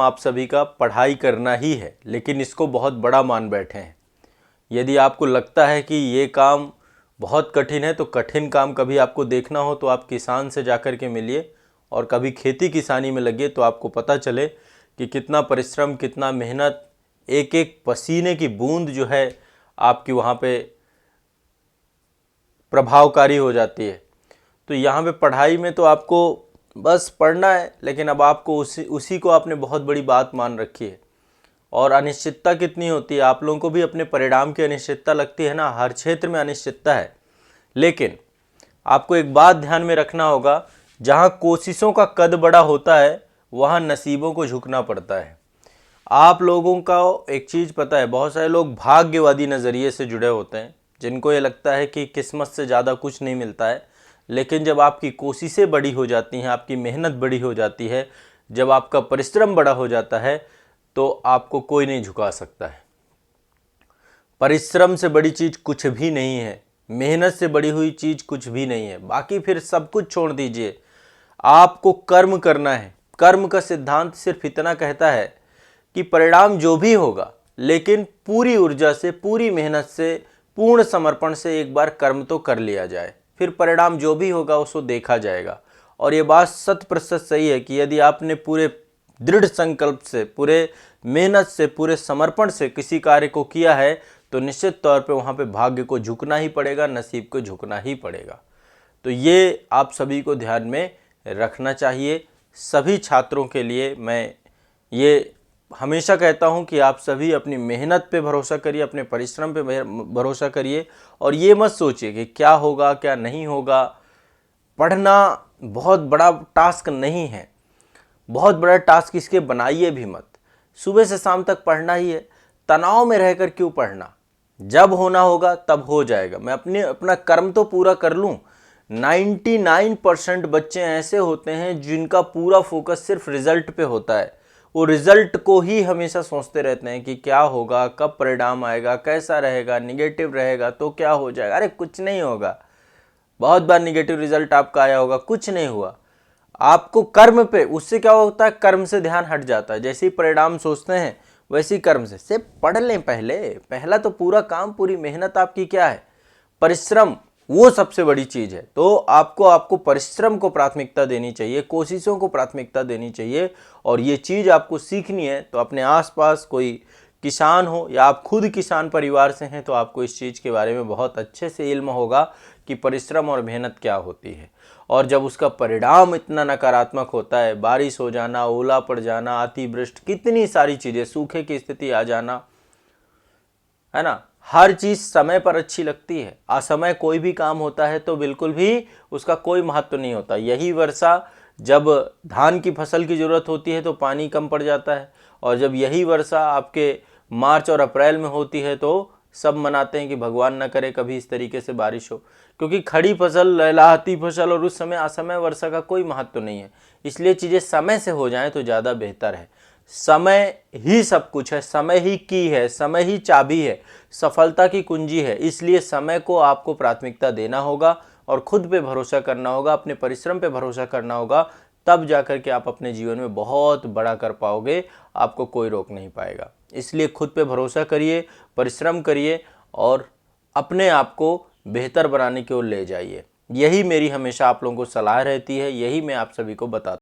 आप सभी का पढ़ाई करना ही है, लेकिन इसको बहुत बड़ा मान बैठे हैं। यदि आपको लगता है कि ये काम बहुत कठिन है, तो कठिन काम कभी आपको देखना हो तो आप किसान से जाकर के मिलिए और कभी खेती किसानी में लगिए, तो आपको पता चले कि कितना परिश्रम, कितना मेहनत, एक एक पसीने की बूंद जो है आपकी वहाँ पे प्रभावकारी हो जाती है। तो यहाँ पे पढ़ाई में तो आपको बस पढ़ना है, लेकिन अब आपको उसी को आपने बहुत बड़ी बात मान रखी है। और अनिश्चितता कितनी होती है, आप लोगों को भी अपने परिणाम की अनिश्चितता लगती है ना, हर क्षेत्र में अनिश्चितता है। लेकिन आपको एक बात ध्यान में रखना होगा, जहाँ कोशिशों का कद बड़ा होता है वहाँ नसीबों को झुकना पड़ता है। आप लोगों का एक चीज़ पता है, बहुत सारे लोग भाग्यवादी नज़रिए से जुड़े होते हैं, जिनको ये लगता है कि किस्मत से ज़्यादा कुछ नहीं मिलता है। लेकिन जब आपकी कोशिशें बड़ी हो जाती हैं, आपकी मेहनत बड़ी हो जाती है, जब आपका परिश्रम बड़ा हो जाता है, तो आपको कोई नहीं झुका सकता है। परिश्रम से बड़ी चीज़ कुछ भी नहीं है, मेहनत से बड़ी हुई चीज़ कुछ भी नहीं है। बाकी फिर सब कुछ छोड़ दीजिए, आपको कर्म करना है। कर्म का सिद्धांत सिर्फ इतना कहता है कि परिणाम जो भी होगा, लेकिन पूरी ऊर्जा से, पूरी मेहनत से, पूर्ण समर्पण से एक बार कर्म तो कर लिया जाए, फिर परिणाम जो भी होगा उसको देखा जाएगा। और ये बात 100% सही है कि यदि आपने पूरे दृढ़ संकल्प से, पूरे मेहनत से, पूरे समर्पण से किसी कार्य को किया है, तो निश्चित तौर पे वहाँ पे भाग्य को झुकना ही पड़ेगा, नसीब को झुकना ही पड़ेगा। तो ये आप सभी को ध्यान में रखना चाहिए। सभी छात्रों के लिए मैं ये हमेशा कहता हूँ कि आप सभी अपनी मेहनत पे भरोसा करिए, अपने परिश्रम पे भरोसा करिए, और ये मत सोचिए कि क्या होगा क्या नहीं होगा। पढ़ना बहुत बड़ा टास्क नहीं है, बहुत बड़ा टास्क इसके बनाइए भी मत। सुबह से शाम तक पढ़ना ही है, तनाव में रहकर क्यों पढ़ना, जब होना होगा तब हो जाएगा। मैं अपना कर्म तो पूरा कर लूँ। 99% बच्चे ऐसे होते हैं जिनका पूरा फोकस सिर्फ रिजल्ट पे होता है, वो रिजल्ट को ही हमेशा सोचते रहते हैं कि क्या होगा, कब परिणाम आएगा, कैसा रहेगा, निगेटिव रहेगा तो क्या हो जाएगा। अरे कुछ नहीं होगा, बहुत बार निगेटिव रिजल्ट आपका आया होगा, कुछ नहीं हुआ। आपको कर्म पे, उससे क्या होता है, कर्म से ध्यान हट जाता है। जैसे ही परिणाम सोचते हैं वैसे ही कर्म से सिर्फ पढ़ लें। पहला तो पूरा काम, पूरी मेहनत आपकी क्या है, परिश्रम, वो सबसे बड़ी चीज़ है। तो आपको परिश्रम को प्राथमिकता देनी चाहिए, कोशिशों को प्राथमिकता देनी चाहिए। और ये चीज़ आपको सीखनी है तो अपने आसपास कोई किसान हो या आप खुद किसान परिवार से हैं, तो आपको इस चीज़ के बारे में बहुत अच्छे से इल्म होगा कि परिश्रम और मेहनत क्या होती है। और जब उसका परिणाम इतना नकारात्मक होता है, बारिश हो जाना, ओला पड़ जाना, अतिवृष्टि, कितनी सारी चीज़ें, सूखे की स्थिति आ जाना, है ना, हर चीज़ समय पर अच्छी लगती है। असमय कोई भी काम होता है तो बिल्कुल भी उसका कोई महत्व नहीं होता। यही वर्षा, जब धान की फसल की ज़रूरत होती है तो पानी कम पड़ जाता है, और जब यही वर्षा आपके मार्च और अप्रैल में होती है तो सब मनाते हैं कि भगवान न करे कभी इस तरीके से बारिश हो। क्योंकि खड़ी फसल, लहलहाती फसल, और उस समय असमय वर्षा का कोई महत्व नहीं है। इसलिए चीज़ें समय से हो जाएं तो ज़्यादा बेहतर है। समय ही सब कुछ है, समय ही की है, समय ही चाबी है, सफलता की कुंजी है। इसलिए समय को आपको प्राथमिकता देना होगा और खुद पे भरोसा करना होगा, अपने परिश्रम पे भरोसा करना होगा। तब जाकर के आप अपने जीवन में बहुत बड़ा कर पाओगे, आपको कोई रोक नहीं पाएगा। इसलिए खुद पे भरोसा करिए, परिश्रम करिए और अपने आप को बेहतर बनाने की ओर ले जाइए। यही मेरी हमेशा आप लोगों को सलाह रहती है, यही मैं आप सभी को बताता हूँ।